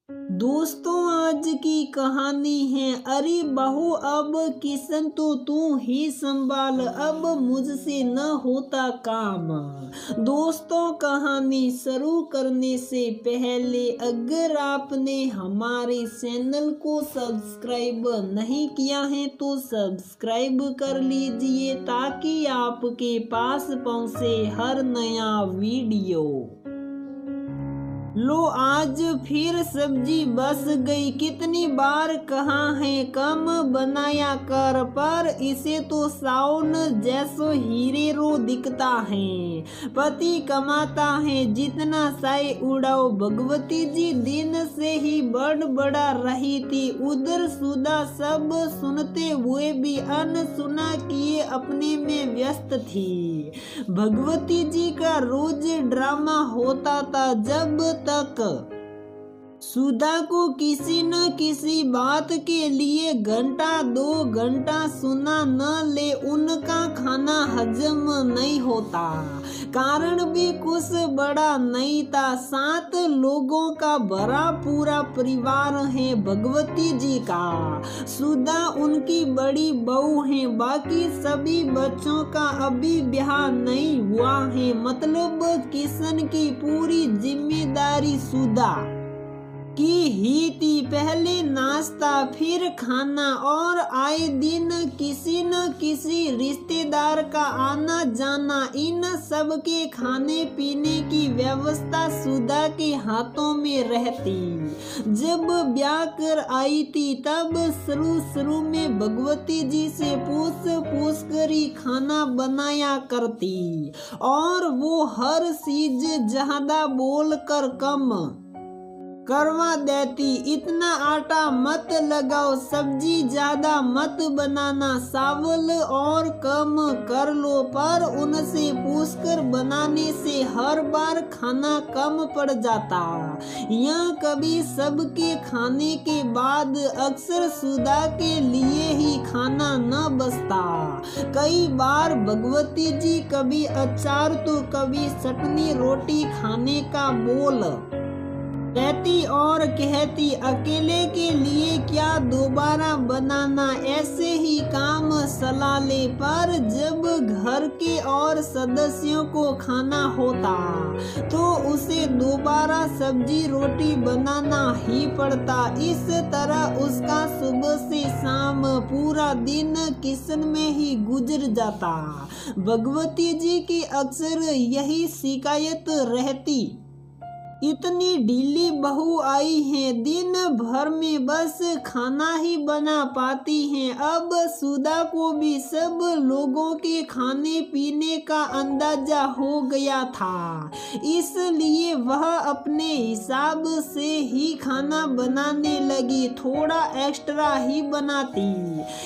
दोस्तों, आज की कहानी है अरे बहू अब किशन तो तू ही संभाल, अब मुझसे न होता काम। दोस्तों, कहानी शुरू करने से पहले अगर आपने हमारे चैनल को सब्सक्राइब नहीं किया है तो सब्सक्राइब कर लीजिए ताकि आपके पास पहुंचे हर नया वीडियो। लो, आज फिर सब्जी बस गई। कितनी बार कहा है कम बनाया कर, पर इसे तो साउन जैसो हीरे रो दिखता है। पति कमाता है जितना साए उड़ाओ। भगवती जी दिन से ही बड़ा रही थी। उधर सुधा सब सुनते हुए भी अनसुना किए अपने में व्यस्त थी। भगवती जी का रोज ड्रामा होता था जब तक सुधा को किसी न किसी बात के लिए घंटा 2 घंटा सुना न ले, उनका खाना हजम नहीं होता। कारण भी कुछ बड़ा नहीं था। 7 लोगों का भरा पूरा परिवार है भगवती जी का। सुधा उनकी बड़ी बहू है। बाकी सभी बच्चों का अभी ब्याह नहीं हुआ है। मतलब किशन की पूरी जिम्मेदारी सुधा की ही थी। पहले नाश्ता फिर खाना और आए दिन किसी न किसी रिश्तेदार का आना जाना। इन सब के खाने पीने की व्यवस्था सुधा के हाथों में रहती। जब ब्याह कर आई थी तब शुरू में भगवती जी से पूछ कर ही खाना बनाया करती और वो हर चीज ज्यादा बोल कर कम करवा देती। इतना आटा मत लगाओ, सब्जी ज्यादा मत बनाना, चावल और कम कर लो। पर उनसे पूछकर बनाने से हर बार खाना कम पड़ जाता। या कभी सबके खाने के बाद अक्सर सुधा के लिए ही खाना न बचता। कई बार भगवती जी कभी अचार तो कभी चटनी रोटी खाने का बोल कहती और कहती, अकेले के लिए क्या दोबारा बनाना, ऐसे ही काम चला ले। पर जब घर के और सदस्यों को खाना होता तो उसे दोबारा सब्जी रोटी बनाना ही पड़ता। इस तरह उसका सुबह से शाम पूरा दिन किचन में ही गुजर जाता। भगवती जी की अक्सर यही शिकायत रहती, इतनी ढीली बहू आई है, दिन भर में बस खाना ही बना पाती हैं। अब सुधा को भी सब लोगों के खाने पीने का अंदाजा हो गया था, इसलिए वह अपने हिसाब से ही खाना बनाने लगी। थोड़ा एक्स्ट्रा ही बनाती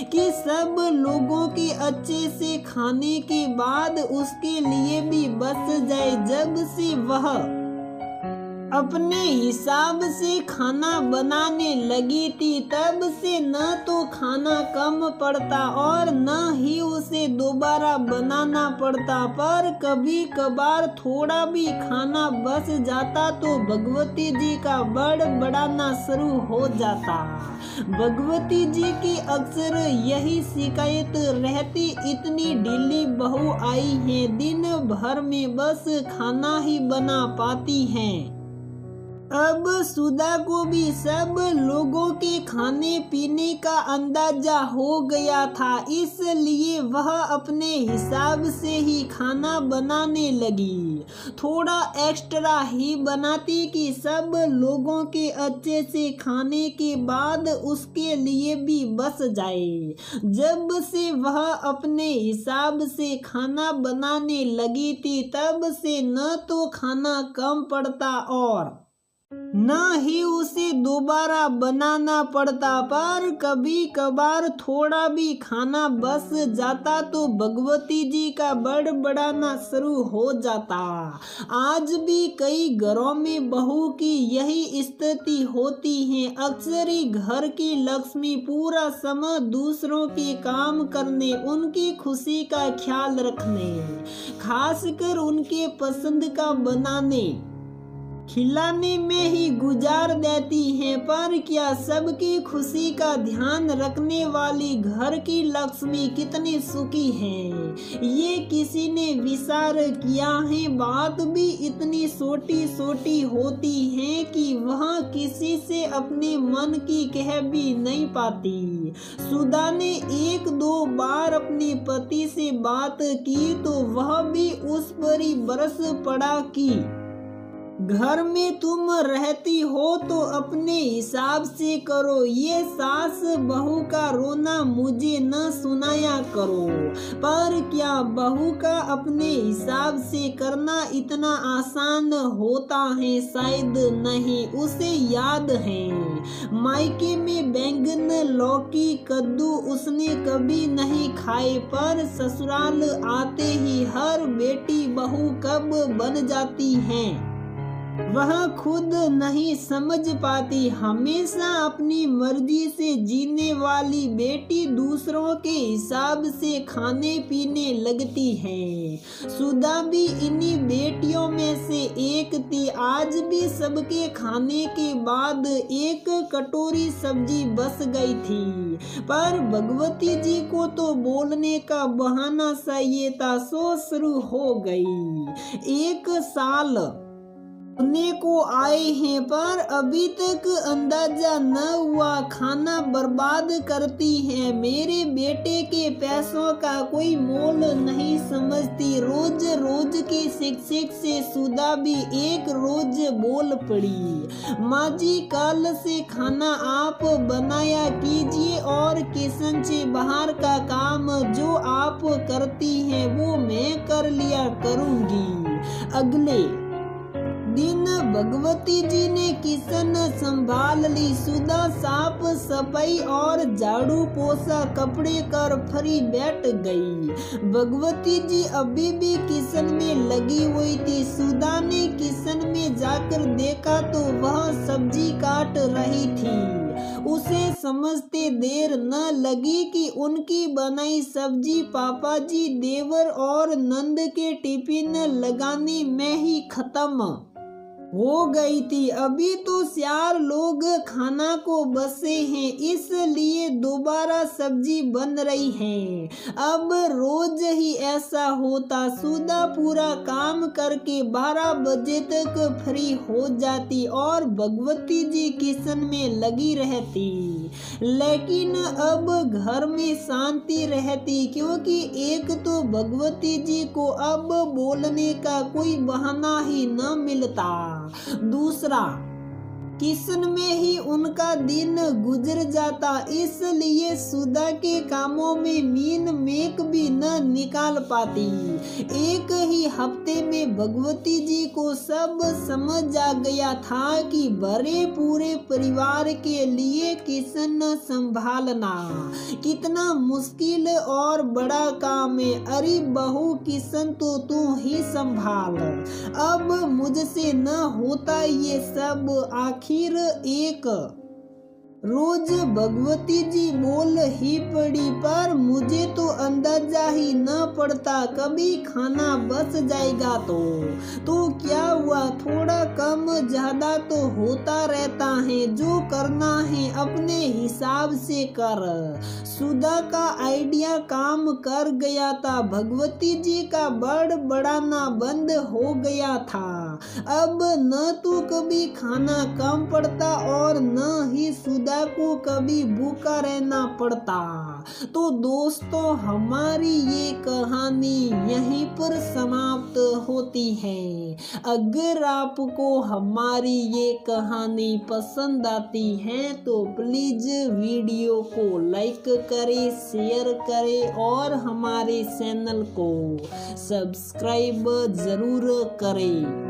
कि सब लोगों के अच्छे से खाने के बाद उसके लिए भी बच जाए। जब से वह अपने हिसाब से खाना बनाने लगी थी तब से न तो खाना कम पड़ता और न ही उसे दोबारा बनाना पड़ता। पर कभी कभार थोड़ा भी खाना बच जाता तो भगवती जी का बड़बड़ाना शुरू हो जाता। भगवती जी की अक्सर यही शिकायत रहती, इतनी ढीली बहू आई है, दिन भर में बस खाना ही बना पाती हैं। अब सुधा को भी सब लोगों के खाने पीने का अंदाजा हो गया था, इसलिए वह अपने हिसाब से ही खाना बनाने लगी। थोड़ा एक्स्ट्रा ही बनाती कि सब लोगों के अच्छे से खाने के बाद उसके लिए भी बच जाए। जब से वह अपने हिसाब से खाना बनाने लगी थी तब से न तो खाना कम पड़ता और न ही उसे दोबारा बनाना पड़ता। पर कभी कभार थोड़ा भी खाना बच जाता तो भगवती जी का बड़बड़ाना शुरू हो जाता। आज भी कई घरों में बहू की यही स्थिति होती है। अक्सर ही घर की लक्ष्मी पूरा समय दूसरों के काम करने, उनकी खुशी का ख्याल रखने, खासकर उनके पसंद का बनाने खिलाने में ही गुजार देती हैं, पर क्या सबकी खुशी का ध्यान रखने वाली घर की लक्ष्मी कितनी सुखी है, ये किसी ने विचार किया है। बात भी इतनी छोटी छोटी होती है कि वह किसी से अपने मन की कह भी नहीं पाती। सुधा ने 1-2 बार अपने पति से बात की तो वह भी उस पर ही बरस पड़ा कि घर में तुम रहती हो तो अपने हिसाब से करो, ये सास बहू का रोना मुझे न सुनाया करो। पर क्या बहू का अपने हिसाब से करना इतना आसान होता है? शायद नहीं। उसे याद है मायके में बैंगन, लौकी, कद्दू उसने कभी नहीं खाए, पर ससुराल आते ही हर बेटी बहू कब बन जाती है वह खुद नहीं समझ पाती। हमेशा अपनी मर्जी से जीने वाली बेटी दूसरों के हिसाब से खाने पीने लगती है। सुधा भी इन्हीं बेटियों में से एक थी। आज भी सबके खाने के बाद एक कटोरी सब्जी बच गई थी, पर भगवती जी को तो बोलने का बहाना चाहिए था, सो शुरू हो गई। 1 साल होने को आए हैं, पर अभी तक अंदाजा न हुआ खाना बर्बाद करती है। मेरे बेटे के पैसों का कोई मोल नहीं समझती। रोज रोज के शिक्षक से सुधा भी एक रोज बोल पड़ी, माँ जी कल से खाना आप बनाया कीजिए और किचन से बाहर का काम जो आप करती हैं वो मैं कर लिया करूँगी। अगले दिन भगवती जी ने किचन संभाल ली। सुधा साफ सफाई और झाड़ू पोछा कपड़े कर फ्री बैठ गई। भगवती जी अभी भी किचन में लगी हुई थी। सुधा ने किचन में जाकर देखा तो वह सब्जी काट रही थी। उसे समझते देर न लगी कि उनकी बनाई सब्जी पापा जी, देवर और नंद के टिफिन लगाने में ही खत्म हो गई थी। अभी तो 4 लोग खाना को बसे हैं, इसलिए दोबारा सब्जी बन रही है। अब रोज ही ऐसा होता। सुधा पूरा काम करके 12 बजे तक फ्री हो जाती और भगवती जी किचन में लगी रहती। लेकिन अब घर में शांति रहती, क्योंकि एक तो भगवती जी को अब बोलने का कोई बहाना ही न मिलता, दूसरा किचन में ही उनका दिन गुजर जाता, इसलिए सुधा के कामों में मीन मेक भी न निकाल पाती। एक ही हफ्ते में भगवती जी को सब समझ आ गया था कि भरे पूरे परिवार के लिए किचन संभालना कितना मुश्किल और बड़ा काम है। अरे बहू, किचन तो तू ही संभाल, अब मुझसे न होता ये सब। आखिर एक रोज भगवती जी बोल ही पड़ी, पर मुझे तो अंदाजा ही न पड़ता कभी खाना बच जाएगा तो क्या हुआ, थोड़ा कम ज्यादा तो होता रहता है, जो करना है अपने हिसाब से कर। सुधा का आइडिया काम कर गया था। भगवती जी का बड़ाना बंद हो गया था। अब न तो कभी खाना कम पड़ता और न ही सुधा को कभी भूखा रहना पड़ता। तो दोस्तों, हमारी ये कहानी यहीं पर समाप्त होती है। अगर आपको हमारी ये कहानी पसंद आती है तो प्लीज वीडियो को लाइक करें, शेयर करें और हमारे चैनल को सब्सक्राइब जरूर करें।